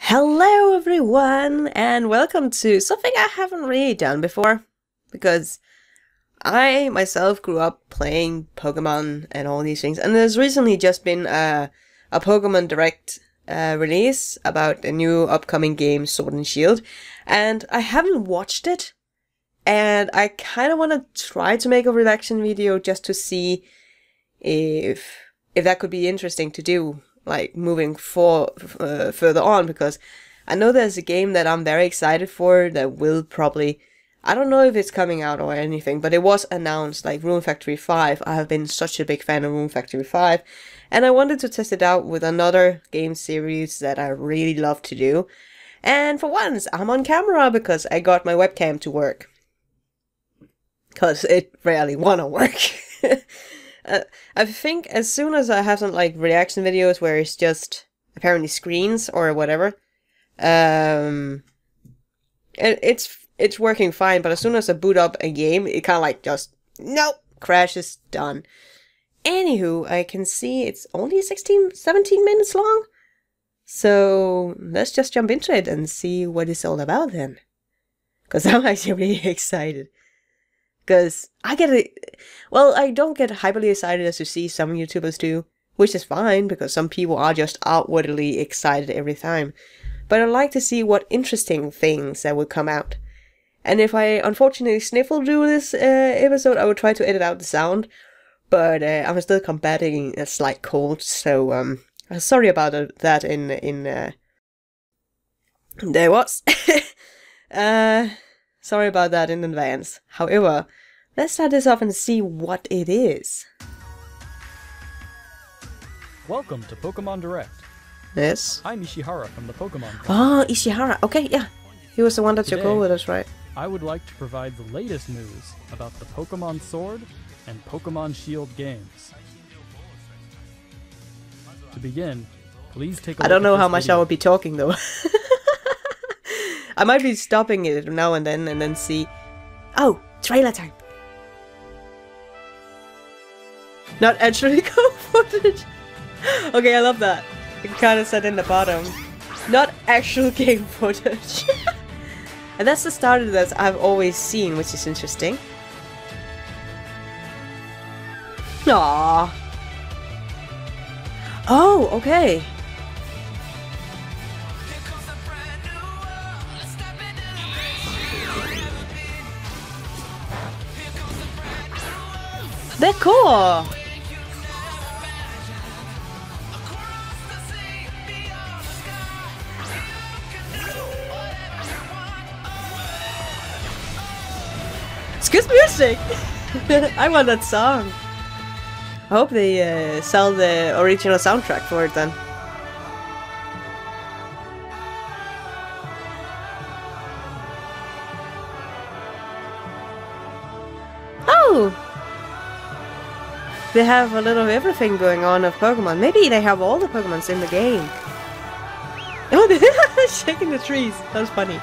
Hello everyone, and welcome to something I haven't really done before, because I myself grew up playing Pokemon and all these things, and there's recently just been a Pokemon Direct release about a new upcoming game, Sword and Shield, and I haven't watched it, and I kind of want to try to make a reaction video just to see if that could be interesting to do, like moving further on, because I know there's a game that I'm very excited for that will probably, I don't know if it's coming out or anything, but it was announced, like Rune Factory 5. I have been such a big fan of Rune Factory 5, and I wanted to test it out with another game series that I really love to do. And for once, I'm on camera because I got my webcam to work. Because it rarely wanna work. I think as soon as I have some like reaction videos where it's just apparently screens or whatever, it's working fine. But as soon as I boot up a game, it kind of like just nope, crashes, done. Anywho, I can see it's only 17 minutes long, so let's just jump into it and see what it's all about then. Because I'm actually really excited. Because I don't get hyperly excited as you see some YouTubers do, which is fine, because some people are just outwardly excited every time. But I like to see what interesting things that will come out. And if I unfortunately sniffle through this episode, I will try to edit out the sound. But I'm still combating a slight cold, so sorry about that there was. Sorry about that in advance. However, let's start this off and see what it is. Welcome to Pokemon Direct. Yes. I'm Ishihara from the Pokemon Company. Oh, Ishihara. Okay, yeah. He was the one that took over with us, right? I would like to provide the latest news about the Pokemon Sword and Pokemon Shield games. To begin, please take a look I don't know at how this much video. I will be talking though. I might be stopping it now and then see. Oh, trailer time. Not actually go footage. Okay, I love that. It kind of said in the bottom. Not actual game footage. And that's the starter that I've always seen, which is interesting. Aww. Oh, okay. They're cool! It's good music! I want that song. I hope they sell the original soundtrack for it then. Oh! They have a little of everything going on of Pokemon. Maybe they have all the Pokemons in the game. Oh, they're shaking the trees. That was funny.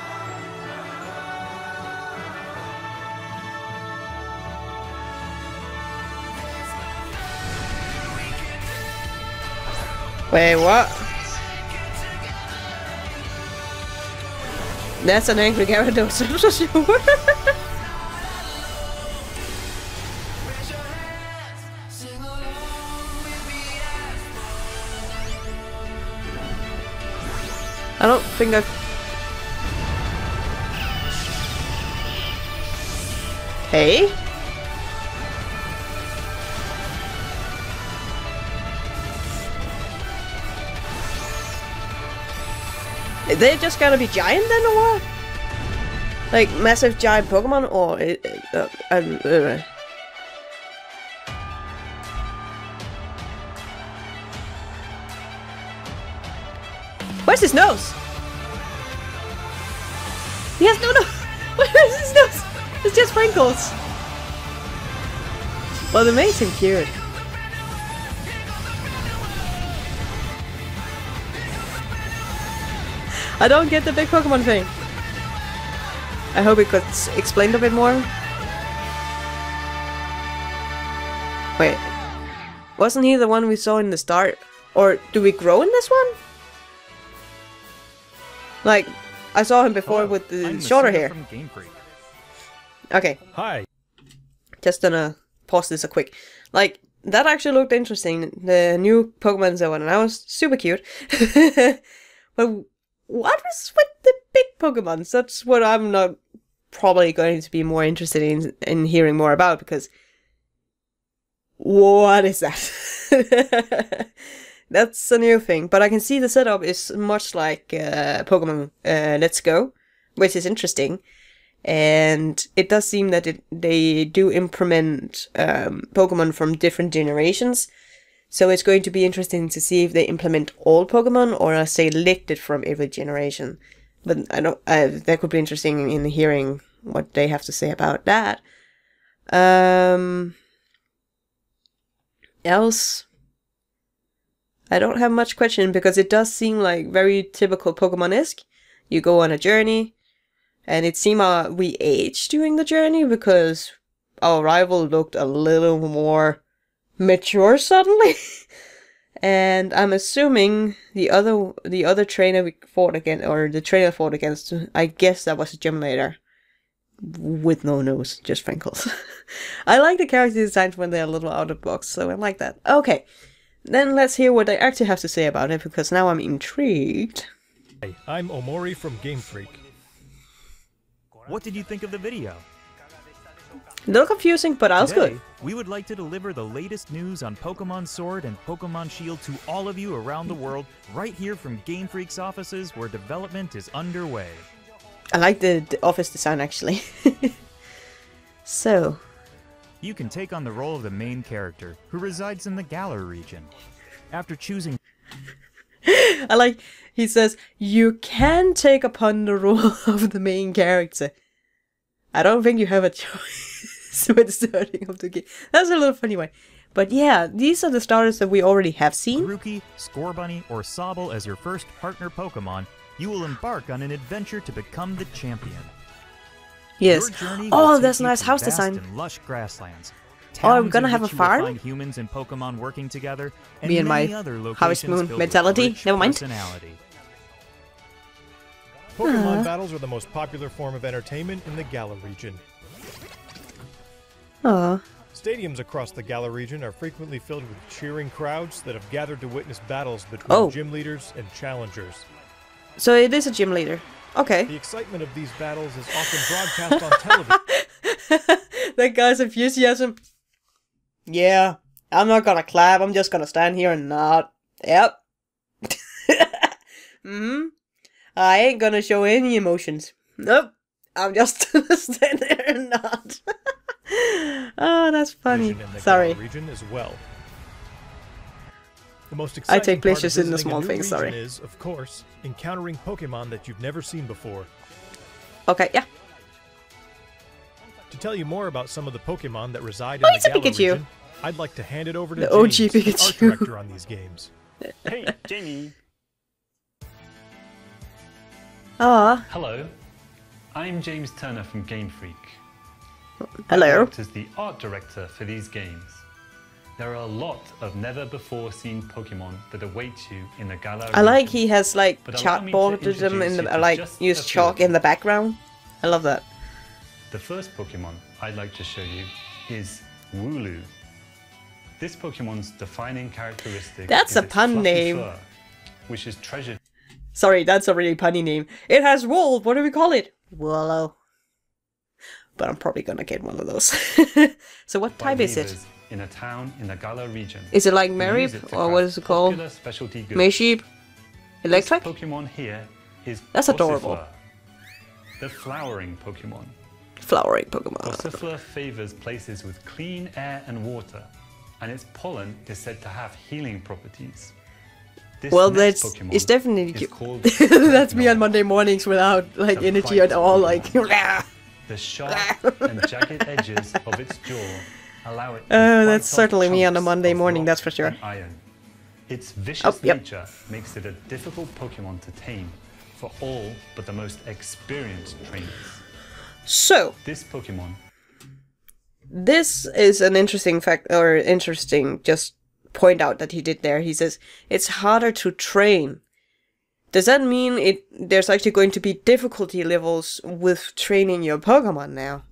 Wait, what? That's an angry Gyarados, I'm so sure. I don't think I've... Hey? Are they just gonna be giant then, or what? Like, massive giant Pokemon, or... Where's his nose? He has no nose! Where is his nose? It's just wrinkles! Well, it makes him cute. I don't get the big Pokemon thing. I hope it got explained a bit more. Wait. Wasn't he the one we saw in the start? Or do we grow in this one? Like, I saw him before Hello, with the I'm shorter Messina hair. from Game Freak. Okay, Hi. just gonna pause this a quick. Like, that actually looked interesting. The new Pokemon Zone, and that was super cute. But what was with the big Pokemons? That's what I'm not probably going to be more interested in hearing more about, because what is that? That's a new thing, but I can see the setup is much like Pokemon Let's Go, which is interesting. And it does seem that they do implement Pokemon from different generations. So it's going to be interesting to see if they implement all Pokemon or are selected from every generation. But I don't. That could be interesting in hearing what they have to say about that. Else, I don't have much question, because it does seem like very typical Pokemon-esque. You go on a journey, and it seemed we aged during the journey, because our rival looked a little more mature suddenly. And I'm assuming the other trainer we fought against, or the trainer fought against, I guess that was a gym leader with no nose, just wrinkles. I like the character designs when they're a little out of the box, so I like that. Okay, then let's hear what they actually have to say about it, because now I'm intrigued. Hey, I'm Omori from Game Freak. What did you think of the video? A little confusing, but that was Today, good. we would like to deliver the latest news on Pokemon Sword and Pokemon Shield to all of you around the world, right here from Game Freak's offices, where development is underway. I like the office design, actually. So, You can take on the role of the main character, who resides in the Galar region. After choosing I like, he says, you can take upon the role of the main character. I don't think you have a choice when starting up the game. That's a little funny way. But yeah, these are the starters that we already have seen. Grookey, Scorbunny, or Sobble as your first partner Pokemon, you will embark on an adventure to become the champion. Yes. Your journey Oh, will that's take you nice to house vast design. and lush grasslands. Oh, are we Towns gonna in have a which you will farm? find humans and Pokemon working together, and Me and many my other Harvest locations Moon filled with mentality. rich Never mind. personality. Pokemon battles are the most popular form of entertainment in the Galar region. Oh. Stadiums across the Galar region are frequently filled with cheering crowds that have gathered to witness battles between gym leaders and challengers. So it is a gym leader. Okay. The excitement of these battles is often broadcast on television. That guy's enthusiasm. Yeah, I'm not gonna clap, I'm just gonna stand here and nod. Yep. I ain't gonna show any emotions. Nope. I'm just gonna stand there and nod. Oh, that's funny. In the Sorry. Galar region as well. The most I exciting take part of pleasures in the visiting a small new things, region sorry. is, of course, encountering Pokemon that you've never seen before. Okay, yeah. To tell you more about some of the Pokemon that reside in Oh, the it's a Galar Pikachu. region, I'd like to hand it over to The OG James, the art Pikachu. director on these games. Hey, Jamie. Ah, Hello. I'm James Turner from Game Freak. hello. I worked as the art director for these games. There are a lot of never-before-seen Pokemon that await you in the Galar I like region. he has like But allow me to chalkboarded them in introduce the you to like just use a few chalk of in the them. background. I love that. The first Pokemon I'd like to show you is Wooloo. This Pokemon's defining characteristic That's is a its pun fluffy name. fur, which is treasured. Sorry, that's a really punny name. It has wool. What do we call it? Willow. But I'm probably gonna get one of those. So what by type is it? weavers in a town in the Galar region. Is it like who Marip? use it to Or what craft is it called? popular specialty goods. Maysheep? Electric? This Pokemon here is That's adorable. Gossifleur, the flowering Pokemon. Flowering Pokemon. Gossifleur favors places with clean air and water, and its pollen is said to have healing properties. This Well, next that's Pokemon it's definitely is cute. called That's me on Dreadnought. Monday mornings without like The energy at fight all. Pokemon. Like, The sharp and jagged edges of its jaw allow it to that's bite off certainly me on a chunks Monday of morning, rock that's for sure. and iron. Its vicious Oh, yep. nature makes it a difficult Pokemon to tame for all but the most experienced trainers. so This Pokemon this is an interesting fact, or interesting just point out that he did there. He says it's harder to train Does that mean there's actually going to be difficulty levels with training your Pokemon now?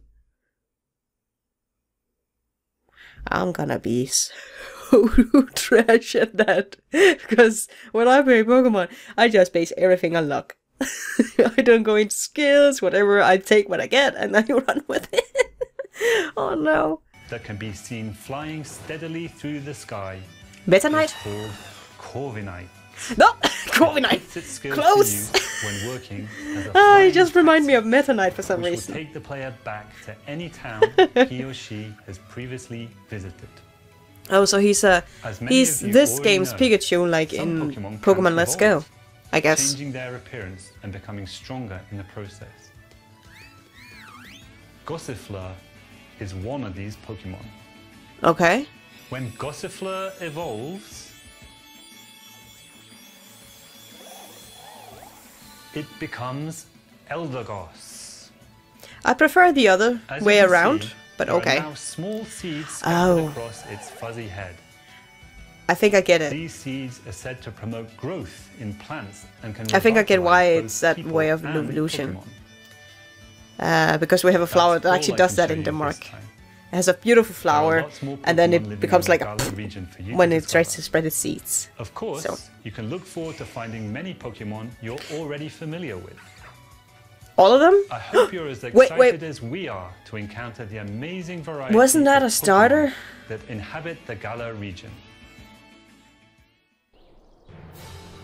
I'm gonna be so trash at that. Because when I play Pokemon, I just base everything on luck. I don't go into skills, whatever. I take what I get and I run with it. Oh no. That can be seen flying steadily through the sky. Metalreita? It's called Corviknight. No! Corviknight! Close! When working as a it just reminds me of Metalreita for some which reason. will take the player back to any town he or she has previously visited. Oh, so he's this game's know, Pikachu, like in Pokemon Let's Go, I guess. Changing their appearance and becoming stronger in the process. Gossifleur is one of these Pokemon. Okay. When Gossifleur evolves, it becomes Eldegoss. I prefer the other As way you can around, see, but there okay. are now small seeds scattered across its fuzzy head. I think I get it. These seeds are said to promote growth in plants and can I think I get why revitalize it's both that people way of and evolution. Pokemon. Because we have a flower That's that all actually I does can that show in you Denmark. this time. It has a beautiful There are flower, lots more and then Pokemon it living becomes in like the a Galar region for you when to it tries to discover. spread its seeds. Of course, So. you can look forward to finding many Pokemon you're already familiar with. All of them? I hope you're as Wait, excited as we are to encounter the amazing variety Wasn't that of a starter? Pokemon that inhabit the Galar region.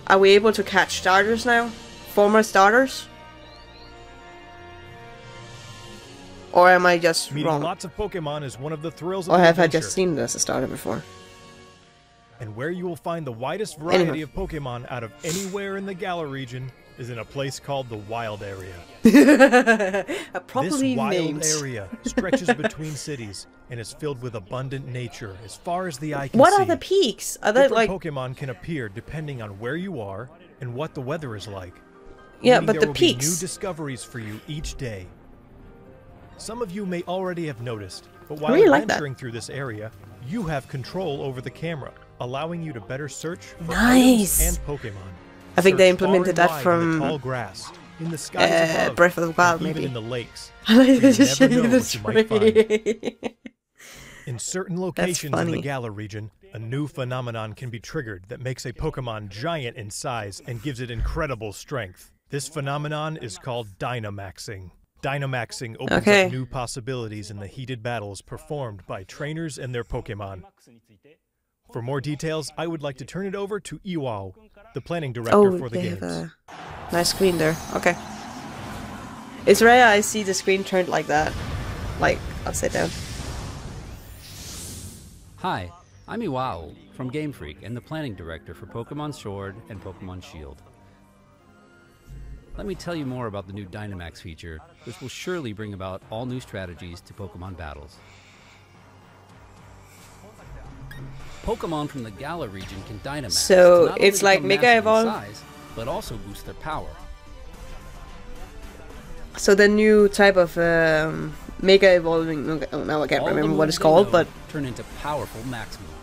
Are we able to catch starters now? Former starters? Or am I just Meeting wrong? lots of Pokemon is one of the thrills of Or the have I adventure, just seen this as a starter before? and where you will find the widest variety Anyway. of Pokemon out of anywhere in the Galar region is in a place called the Wild Area. Properly This wild named. area stretches between cities and is filled with abundant nature as far as the eye can What see. are the peaks? Are they Different like... Pokemon can appear depending on where you are and what the weather is like. Yeah, Meaning but there the will be new peaks. discoveries for you each day. Some of you may already have noticed, but I while really like that. adventuring through this area, you have control over the camera, allowing you to better search for Nice. items and Pokemon. I think they Search far implemented and that wide in from, the tall grass, in the skies above, Breath of the Wild, and even maybe. in the lakes. I like You to just show never you know the what you might find. tree. In certain locations in funny. the Galar region, a new phenomenon can be triggered that makes a Pokemon giant in size and gives it incredible strength. This phenomenon is called Dynamaxing. Dynamaxing opens Okay. up new possibilities in the heated battles performed by trainers and their Pokemon. For more details, I would like to turn it over to Iwao, the planning director Oh, for the they games. have a nice screen there. Okay. It's rare I see the screen turned like that. Like, upside down. Hi, I'm Iwao from Game Freak and the planning director for Pokemon Sword and Pokemon Shield. Let me tell you more about the new Dynamax feature, which will surely bring about all new strategies to Pokemon battles. Pokemon from the Galar region can Dynamax. So, to not only it's like become Mega massive in Evolve? size, but also boost their power. So the new type of Mega Evolving... Okay, oh, now I can't All the remember what moves it's they called, know but... turn into powerful max moves.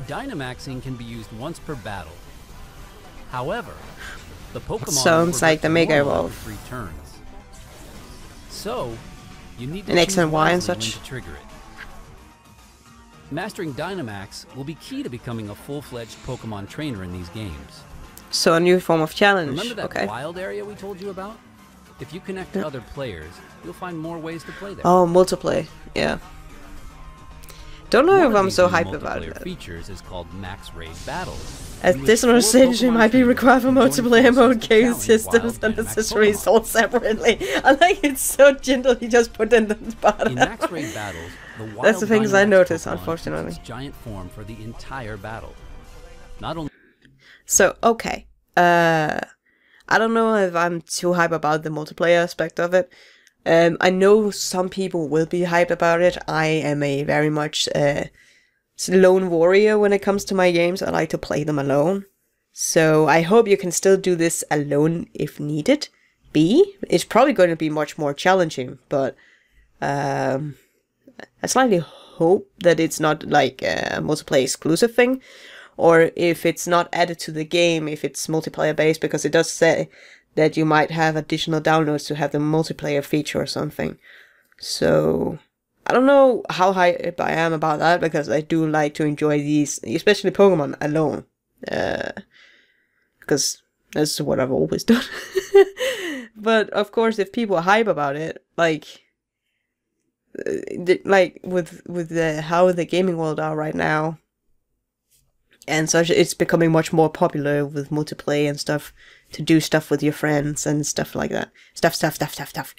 Dynamaxing can be used once per battle. However, the Pokemon Sounds will like the revert to Mega normal Evolve. every 3 turns. So, you need to And X choose and Y and wisely when such. to trigger it. Mastering Dynamax will be key to becoming a full-fledged Pokemon trainer in these games. So a new form of challenge. Remember that Okay. wild area we told you about? If you connect to other players, you'll find more ways to play there. Oh, multiplayer. Yeah. Don't know One if of I'm these so new hyped about multiplayer it. features is called Max Raid Battles. As in which this 4 stage Pokemon might be trainers required for can join multiplayer forces mode, to game challenge systems wild and Dynamax accessories Pokemon. sold separately. I like it's so gentle, he just put in the bottom. In Max Raid Battles, the wild That's the things I Dynamax noticed, Pokemon unfortunately. keeps its giant form for the entire battle. Not only So, okay. I don't know if I'm too hype about the multiplayer aspect of it. I know some people will be hyped about it. I am a very much lone warrior when it comes to my games. I like to play them alone. So I hope you can still do this alone if needed. It's probably going to be much more challenging, but I slightly hope that it's not like a multiplayer exclusive thing. or if it's not added to the game, if it's multiplayer based, because it does say that you might have additional downloads to have the multiplayer feature or something. So I don't know how hype I am about that, because I do like to enjoy these, especially Pokemon alone, because that's what I've always done. But of course, if people are hype about it, like with how the gaming world are right now, and such, it's becoming much more popular with multiplayer and stuff, to do stuff with your friends and stuff like that. Stuff.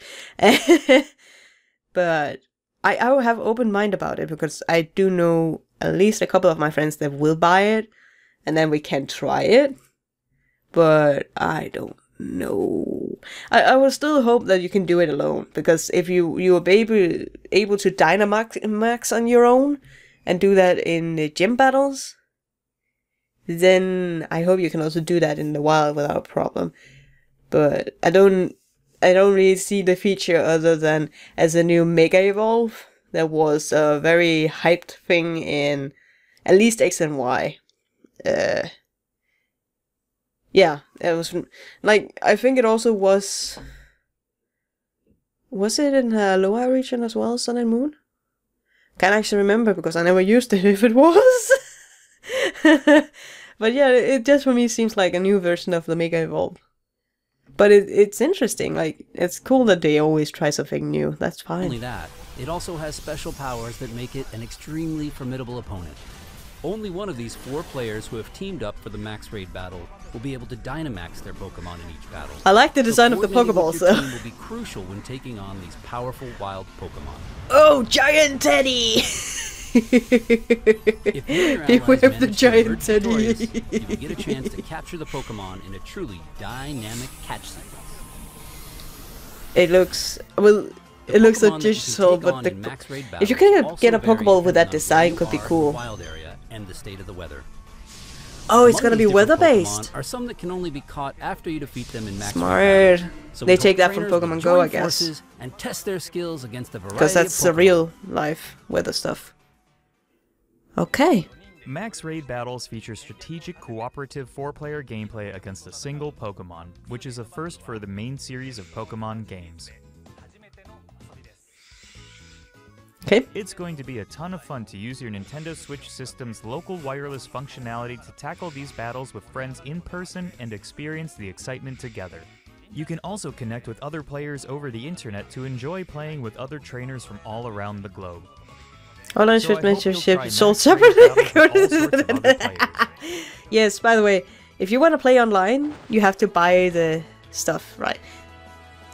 But I will have open mind about it, because I do know at least a couple of my friends that will buy it, and then we can try it. But I don't know. I will still hope that you can do it alone, because if you will be able to Dynamax on your own and do that in the gym battles, then I hope you can also do that in the wild without a problem. But I don't really see the feature other than as a new Mega Evolve. That was a very hyped thing in at least X and Y. Yeah, it was like, I think it also was it in the Loa region as well, Sun and Moon? Can't actually remember, because I never used it if it was. But yeah, it just for me seems like a new version of the Mega Evolve. But it's interesting, like, it's cool that they always try something new, that's fine. Only that, it also has special powers that make it an extremely formidable opponent. Only one of these 4 players who have teamed up for the max raid battle will be able to Dynamax their Pokemon in each battle. I like the design of the Pokeballs, though. Team will be crucial when taking on these powerful wild Pokemon. Oh, Giant Teddy! If you and your Beware allies of the manage to Giant emerge Teddy. victorious, you will get a chance to capture the Pokemon in a truly dynamic catch sequence. It looks, well, it looks so digital, but if you can get a Pokeball with that design, could be cool. Wild area and the state of the weather. Oh, it's Among gonna be these different weather-based. Pokemon are some that can only be caught after you defeat them in max Smart. raid battles. So They we take hope that from trainers will Pokemon Go, I join guess. forces and test their skills against a variety Because that's of the Pokemon. real life weather stuff. Okay. Max Raid Battles feature strategic cooperative 4-player gameplay against a single Pokemon, which is a first for the main series of Pokemon games. Okay. It's going to be a ton of fun to use your Nintendo Switch system's local wireless functionality to tackle these battles with friends in person and experience the excitement together. You can also connect with other players over the internet to enjoy playing with other trainers from all around the globe. All I So should I mention hope you'll try ship sold Max Raid separately. battles with all sorts of other players. Yes, by the way, if you want to play online, you have to buy the stuff, right?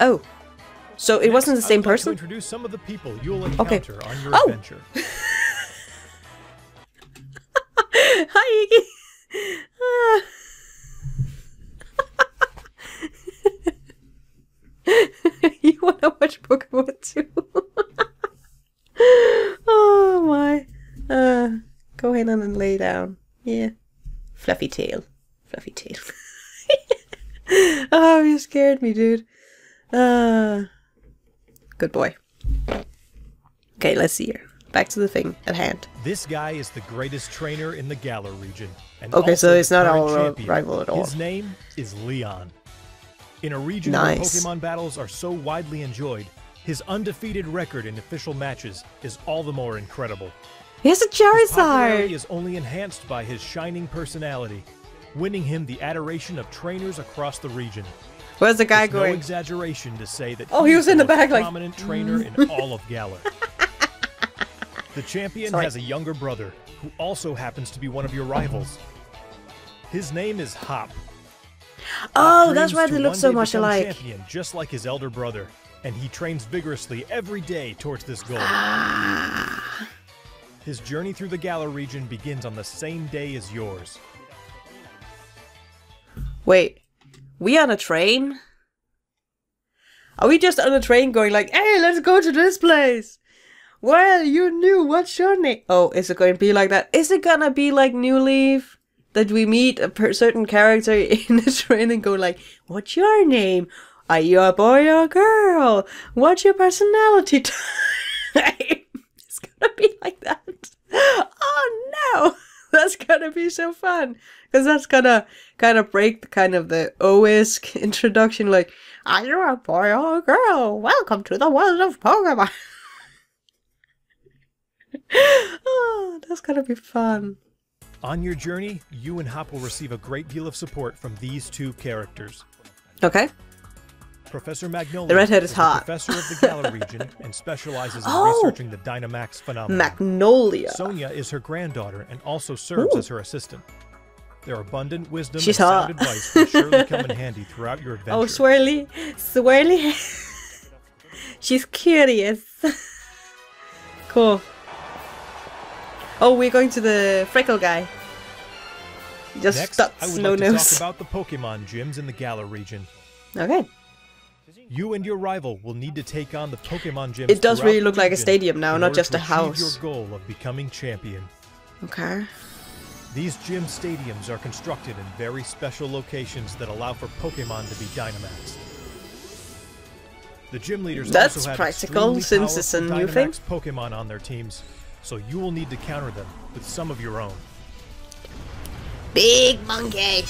Oh. So it wasn't the Next, same I would like to person? introduce some of the people you'll Okay. encounter on your Oh! adventure. Hi, Iggy! You wanna watch Pokemon too? Oh my. Go ahead and lay down. Yeah. Fluffy tail. Fluffy tail. Oh, you scared me, dude. Good boy. Okay, let's see here. Back to the thing at hand. This guy is the greatest trainer in the Galar region. And Okay, so also it's not the current our champion. rival at all. His name is Leon. In a region Nice. where Pokemon battles are so widely enjoyed, his undefeated record in official matches is all the more incredible. He has a His popularity Charizard! is only enhanced by his shining personality, winning him the adoration of trainers across the region. Where's the guy It's no going? exaggeration to say that Oh, he was in the most back like, prominent trainer in all of Galar. The champion Sorry. has a younger brother who also happens to be one of your rivals. His name is Hop. Oh, Hop that's dreams why to they look one so day much become alike. Champion, just like his elder brother, and he trains vigorously every day towards this goal. Ah. His journey through the Galar region begins on the same day as yours. Wait, we on a train? Are we just on a train going like, hey, let's go to this place? Well, you're new, what's your name? Oh, is it going to be like that? Is it gonna be like New Leaf? That we meet a certain character in the train and go like, what's your name? Are you a boy or a girl? What's your personality type? It's gonna be like that. Oh no! That's gonna be so fun. Because that's gonna kind of break the kind of the OS introduction, like, are you a boy or a girl? Welcome to the world of Pokemon. Oh, that's gonna be fun. On your journey, you and Hop will receive a great deal of support from these two characters. Okay. Professor Magnolia The redhead is the hot. professor of the Galar region and specializes in Oh! researching the Dynamax phenomenon. Magnolia. Sonia is her granddaughter and also serves Ooh. as her assistant. Their abundant wisdom She's and sound hot. advice will surely come in handy throughout your adventure. Oh, Swirly. Swirly. She's curious. Cool. Oh, we're going to the freckle guy. Just Next, stop, I would Snow like to Nose. talk about the Pokemon gyms in the Galar region. Okay. You and your rival will need to take on the Pokemon gyms. It does throughout really the look like a region stadium now, in not order just to a achieve house. your goal of becoming champion. Okay. These gym stadiums are constructed in very special locations that allow for Pokemon to be Dynamaxed. The gym leaders That's also have practical, extremely since it's a powerful new thing. Dynamax Pokemon on their teams, so you will need to counter them with some of your own. Big monkey.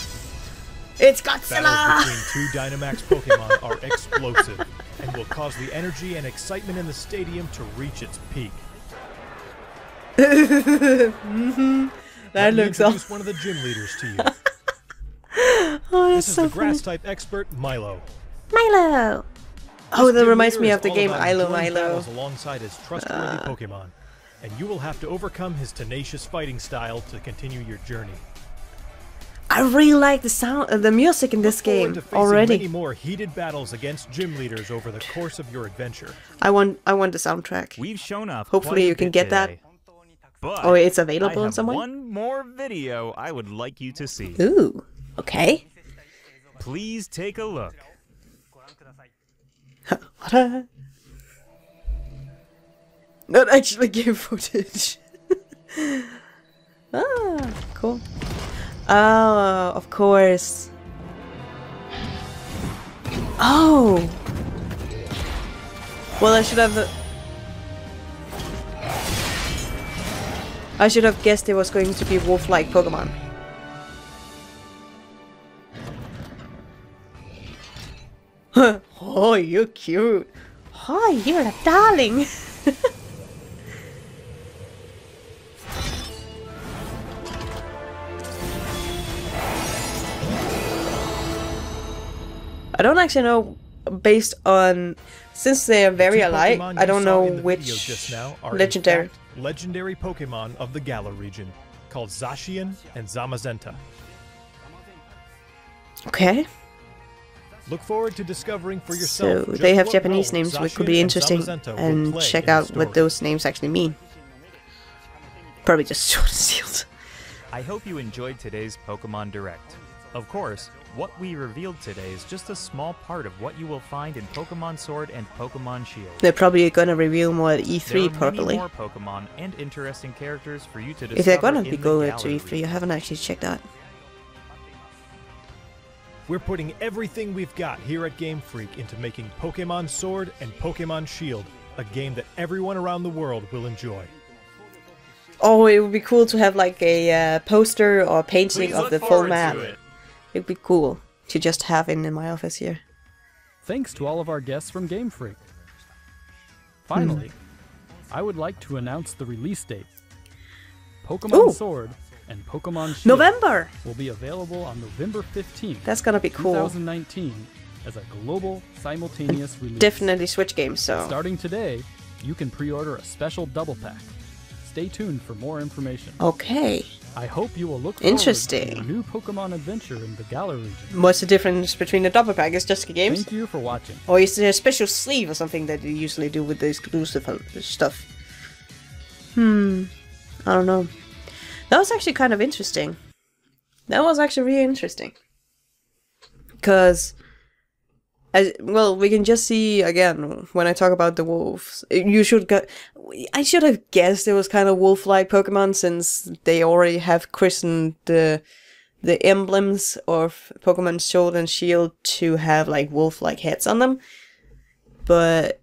It's Battles Godzilla. between two Dynamax Pokemon are explosive and will cause the energy and excitement in the stadium to reach its peak. That Let me looks introduce awesome. one of the gym leaders to you. Oh, This that's is so the funny. grass type expert Milo. Milo. Oh, This that gym reminds leader me is of the all game about Ilo enjoying Milo. battles alongside his trustworthy Pokemon, and you will have to overcome his tenacious fighting style to continue your journey. I really like the sound, the music in this Look forward game to facing many already. more heated battles against gym leaders over the course of your adventure. I want the soundtrack. We've shown off. Hopefully quite a you can bit get that. today. But Oh, it's I available in have some way? one more video I would like you to see. Ooh, okay. Please take a look. Not actually game footage. Ah, cool. Oh, of course. Oh. Well, I should have guessed it was going to be wolf-like Pokemon. Oh, you're cute. Oh, you're a darling. I don't actually know, based on, since they are very Two alike, Pokemon I you don't saw know in the video which just now are in legendary. fact legendary Pokemon of the Galar region, called Zacian and Zamazenta. Okay. Look forward to discovering for yourself. So just they have what Japanese role names, which could Zacian be and interesting, Zamazenta will and play check in the out what story. those names actually mean. Probably just Sword and Shield. I hope you enjoyed today's Pokemon Direct. Of course, what we revealed today is just a small part of what you will find in Pokemon Sword and Pokemon Shield. They're probably gonna reveal more at There E3, are probably. many more Pokemon and interesting characters for you to discover If they're gonna in be the going to Galar E3, I region. haven't actually checked that. We're putting everything we've got here at Game Freak into making Pokemon Sword and Pokemon Shield a game that everyone around the world will enjoy. Oh, it would be cool to have like a poster or painting Please of look the full forward map. to it. It'd be cool to just have in my office here. Thanks to all of our guests from Game Freak. Finally, I would like to announce the release date. Pokemon Ooh. Sword and Pokemon Shield November! will be available on November 15th, That's gonna be cool. 2019 as a global simultaneous release. Definitely Switch games, so. Starting today, you can pre-order a special double pack. Stay tuned for more information. Okay. I hope you will look forward Interesting. to your new Pokemon adventure in the Galar region. What's the difference between the double pack? It's just the games? Thank you for watching. Or is there a special sleeve or something that you usually do with the exclusive stuff? I don't know. That was actually kind of interesting. That was actually really interesting. Because, well, we can just see, again, when I talk about the wolves, you should go... I should have guessed it was kind of wolf-like Pokemon, since they already have christened the emblems of Pokemon Sword and Shield to have like wolf-like heads on them. But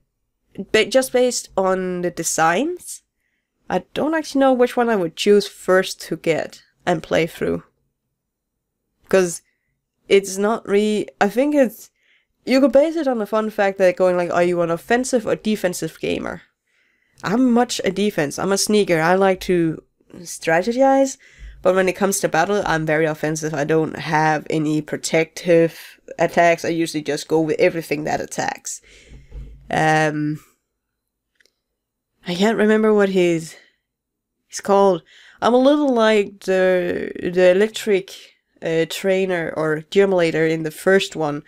just based on the designs, I don't actually know which one I would choose first to get. and play through. Because it's not really... I think it's... You could base it on the fun fact that going like, are you an offensive or defensive gamer? I'm much a defense. I'm a sneaker. I like to strategize, but when it comes to battle, I'm very offensive. I don't have any protective attacks. I usually just go with everything that attacks. I can't remember what he's called. I'm a little like the electric trainer or Germinator in the first one.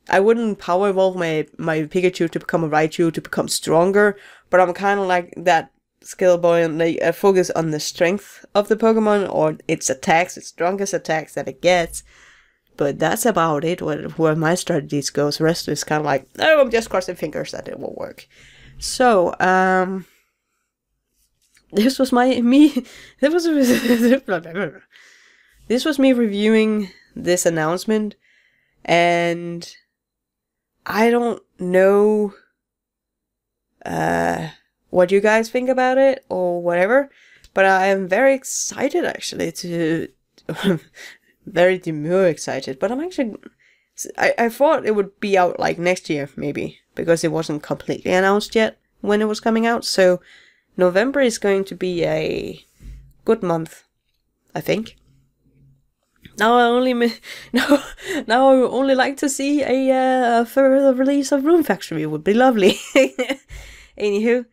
I wouldn't power evolve my Pikachu to become a Raichu to become stronger, but I'm kind of like that skill boy and I focus on the strength of the Pokemon or its attacks, its strongest attacks that it gets. But that's about it where my strategies goes. The rest is kind of like, oh, I'm just crossing fingers that it will work. So, this was this was me reviewing this announcement, and I don't know what you guys think about it or whatever, but I am very excited actually to very demure excited, but I'm actually I thought it would be out like next year maybe, because it wasn't completely announced yet when it was coming out. So November is going to be a good month, I think. Now I only like to see a further release of Room Factory. It would be lovely. Anywho,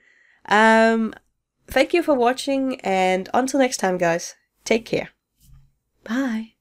thank you for watching, and until next time, guys, take care. Bye.